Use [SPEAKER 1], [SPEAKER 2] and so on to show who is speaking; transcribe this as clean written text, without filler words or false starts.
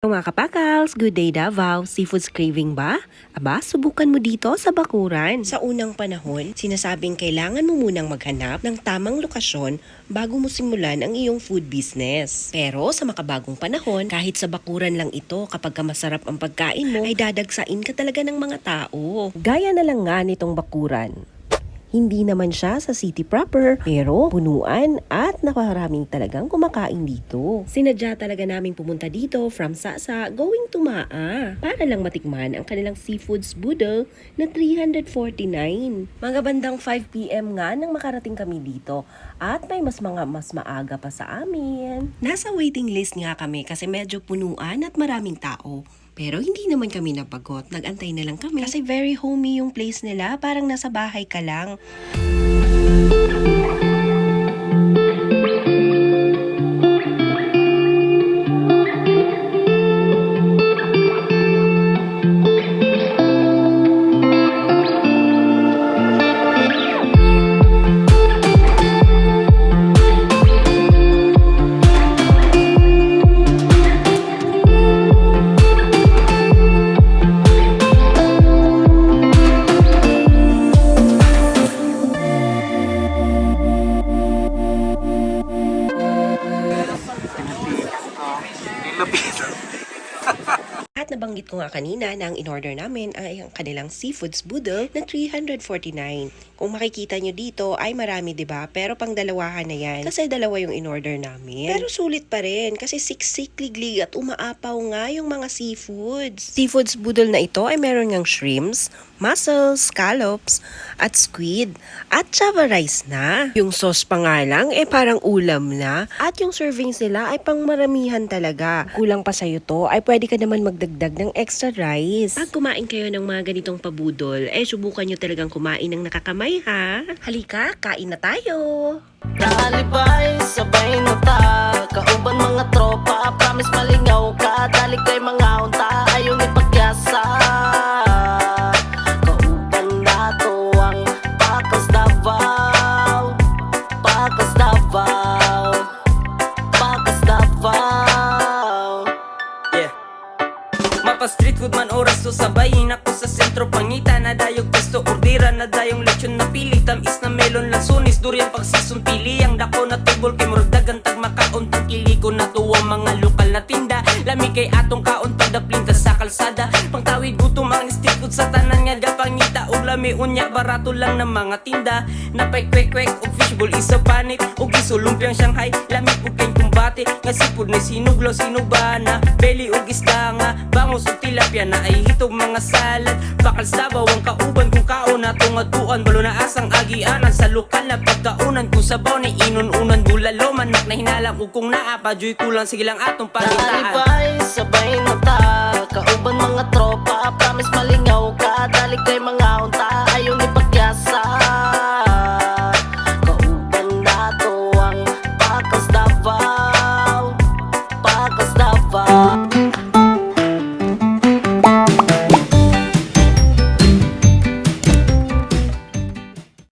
[SPEAKER 1] Mga kapakals, good day Davao. Seafoods craving ba? Aba, subukan mo dito sa Bakuran. Sa unang panahon, sinasabing kailangan mo munang maghanap ng tamang lokasyon bago mo simulan ang iyong food business. Pero sa makabagong panahon, kahit sa Bakuran lang ito, kapag masarap ang pagkain mo, ay dadagsain ka talaga ng mga tao. Gaya na lang nga nitong Bakuran. Hindi naman siya sa city proper, pero punuan at nakaraming talagang kumakain dito. Sinadya talaga naming pumunta dito from Sasa going to Maa para lang matikman ang kanilang seafoods boodle na 349. Mga bandang 5 PM nga nang makarating kami dito at may mas maaga pa sa amin. Nasa waiting list nga kami kasi medyo punuan at maraming tao. Pero hindi naman kami napagod. Nag-antay na lang kami. Kasi very homey yung place nila. Parang nasa bahay ka lang. At nabanggit ko nga kanina na ang in-order namin ay ang kanilang seafoods boodle na 349. Kung makikita nyo dito ay marami 'di ba? Pero pang dalawahan na yan. Kasi dalawa yung in-order namin. Pero sulit pa rin kasi siksik, liglig at umaapaw nga yung mga seafoods. Seafoods boodle na ito ay meron ngang shrimps, mussels, scallops, at squid. At java rice na. Yung sauce pa nga lang parang ulam na. At yung servings nila ay pang maramihan talaga. Kulang pa sa'yo to ay pwede ka naman magdagdag ng extra rice. Pag kumain kayo ng mga ganitong pabudol, subukan nyo talagang kumain ng nakakamay ha. Halika, kain na tayo!
[SPEAKER 2] Talibay, sabay na ta. Kauban mga tropa, promise malingaw ka. Dali kay mga unta, ayaw ni pagyasa. Kauban na to ang Pakas Davao. Pakas Davao. Pakas Davao. Yeah. Mapa street food man oras to sabayin ako sa sentro pangita na dayog pesto ordira na dayong lechon na pili tamis na melon lansunis durian pagsison pili ang dako na table kay murag dagan tag makaon tag kiliko na tuwa mga lokal na tinda lami kay atong kaon pagdaplinta sa kalsada pangtawid gutom ang street food sa tanan nga gapangita og lami unya barato lang ng mga tinda napay kwek og fishbowl isa panit og isulumpiang Shanghai lami ug kay kumbate nga sipud ni sinuglo sinubana belly og isda nga bangos ug tilapia na ay hitog mga salad bakal sabaw ang kauban kung kaon na tungatuan balo na asang agianan sa lokal na pagkaunan kung sabaw ni inununan bulalo manak na hinalam ug kung naa pa joy kulang sige lang atong pangitaan talibay sabay na ta kauban mga tropa promise malingaw ka dali kay mga unta ayaw ni pagyasa kauban na to ang Pakas Davao Pakas Davao